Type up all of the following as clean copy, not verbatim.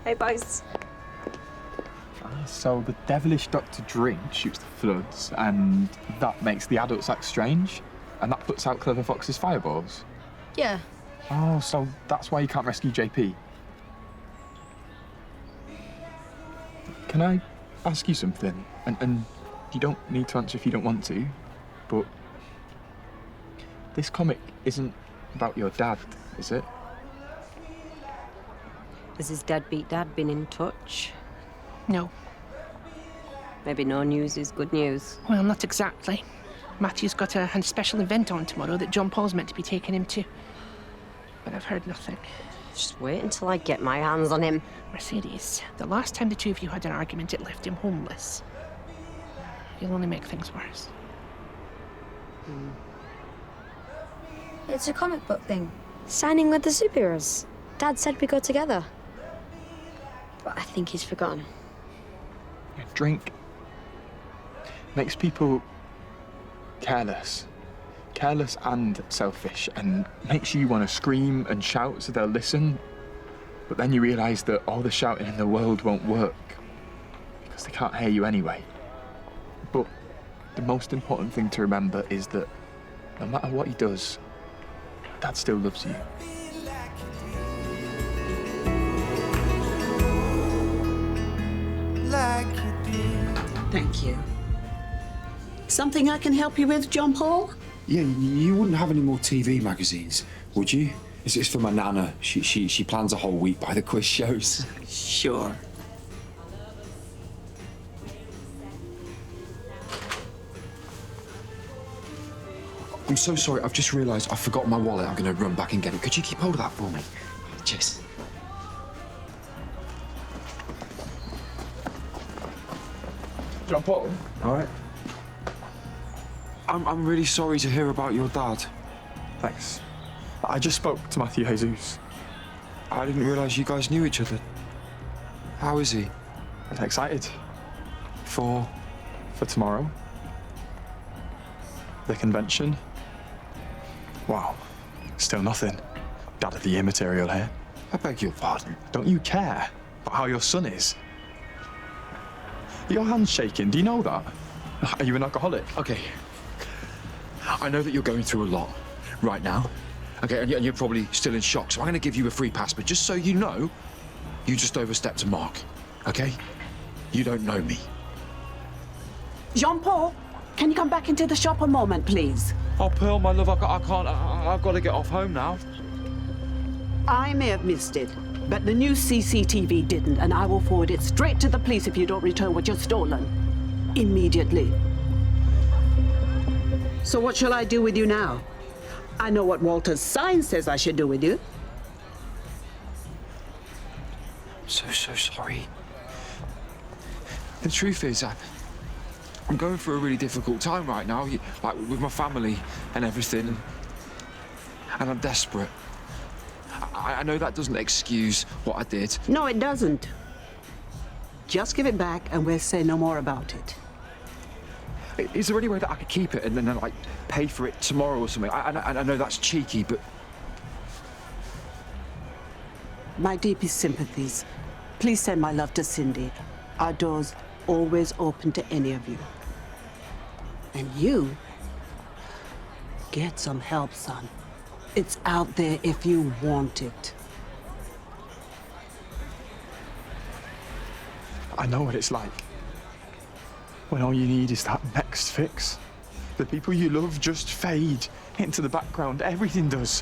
Hey, boys. So the devilish Dr. Drink shoots the floods, and that makes the adults act strange, and that puts out Clever Fox's fireballs. Yeah. Oh, so that's why you can't rescue JP. Can I ask you something? And you don't need to answer if you don't want to, but this comic isn't about your dad, is it? Has his deadbeat dad been in touch? No. Maybe no news is good news. Well, not exactly. Matthew's got a special event on tomorrow that John Paul's meant to be taking him to. But I've heard nothing. Just wait until I get my hands on him. Mercedes, the last time the two of you had an argument, it left him homeless. You'll only make things worse. It's a comic book thing. Signing with the superheroes. Dad said we go together. But I think he's forgotten. Drink makes people careless. Careless and selfish, and makes you want to scream and shout so they'll listen. But then you realise that all the shouting in the world won't work because they can't hear you anyway. But the most important thing to remember is that no matter what he does, Dad still loves you. Thank you. Something I can help you with, John Paul? Yeah, you wouldn't have any more TV magazines, would you? It's for my nana. She plans a whole week by the quiz shows. Sure. I'm so sorry, I've just realised I forgot my wallet. I'm going to run back and get it. Could you keep hold of that for me? Cheers. John Paul? All right. I'm really sorry to hear about your dad. Thanks. I just spoke to Matthew Jesus. I didn't realise you guys knew each other. How is he? I'm excited. For tomorrow. The convention. Wow. Still nothing. Dad of the Year material here. I beg your pardon. Don't you care about how your son is? Your hand's shaking, do you know that? Are you an alcoholic? Okay. I know that you're going through a lot right now. Okay, and you're probably still in shock, so I'm going to give you a free pass, but just so you know, you just overstepped a mark, okay? You don't know me. Jean Paul, can you come back into the shop a moment, please? Oh, Pearl, my love, I can't. I've got to get off home now. I may have missed it, but the new CCTV didn't, and I will forward it straight to the police if you don't return what you've stolen. Immediately. So what shall I do with you now? I know what Walter's sign says I should do with you. I'm so sorry. The truth is, I'm going through a really difficult time right now, like with my family and everything, and I'm desperate. I know that doesn't excuse what I did. No, it doesn't. Just give it back and we'll say no more about it. Is there any way that I could keep it and then, like, pay for it tomorrow or something? I know that's cheeky, but... My deepest sympathies. Please send my love to Cindy. Our door's always open to any of you. And you, get some help, son. It's out there if you want it. I know what it's like. When all you need is that next fix. The people you love just fade into the background. Everything does.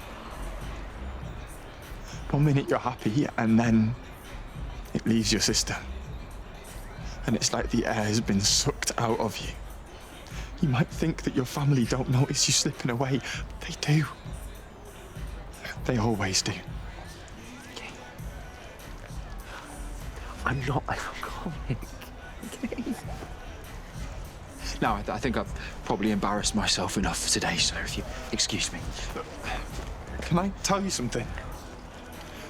1 minute you're happy, and then it leaves your system. And it's like the air has been sucked out of you. You might think that your family don't notice you slipping away, but they do. They always do. Okay. I'm not an alcoholic. Okay. Now, I think I've probably embarrassed myself enough for today, so if you excuse me. Can I tell you something?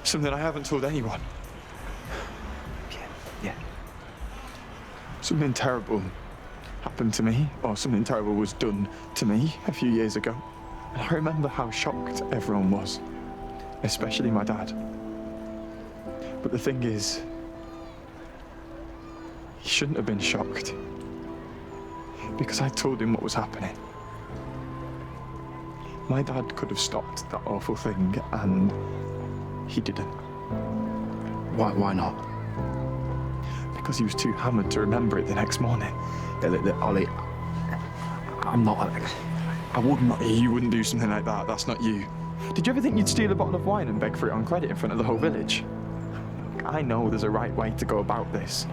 Something I haven't told anyone. Yeah. Something terrible happened to me, or something terrible was done to me a few years ago. And I remember how shocked everyone was, especially my dad. But the thing is, He shouldn't have been shocked. Because I told him what was happening. My dad could have stopped that awful thing, and he didn't. Why not? Because he was too hammered to remember it the next morning. Ollie, I'm not. I wouldn't. You wouldn't do something like that. That's not you. Did you ever think you'd steal a bottle of wine and beg for it on credit in front of the whole village? I know there's a right way to go about this,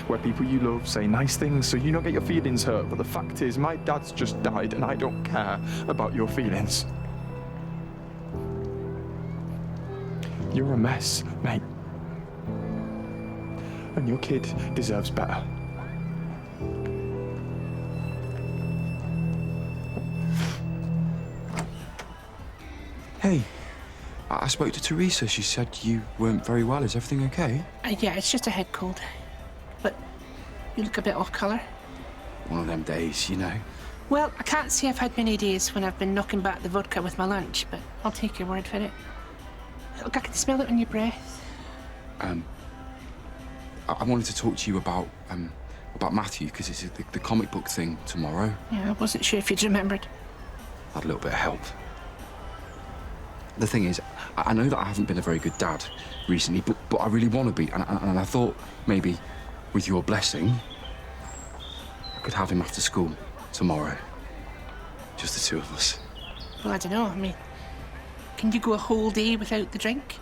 where people you love say nice things so you don't get your feelings hurt, but the fact is, my dad's just died and I don't care about your feelings. You're a mess, mate. And your kid deserves better. Hey, I spoke to Teresa. She said you weren't very well. Is everything okay? Yeah, it's just a head cold. But you look a bit off colour. One of them days, you know. Well, I can't say I've had many days when I've been knocking back the vodka with my lunch, but I'll take your word for it. Look, I can smell it on your breath. I wanted to talk to you about Matthew, because it's the comic book thing tomorrow. Yeah, I wasn't sure if you'd remembered. I had a little bit of help. The thing is, I know that I haven't been a very good dad recently, but I really want to be, and I thought maybe with your blessing, I could have him after school tomorrow. Just the two of us. Well, I don't know. I mean, can you go a whole day without the drink?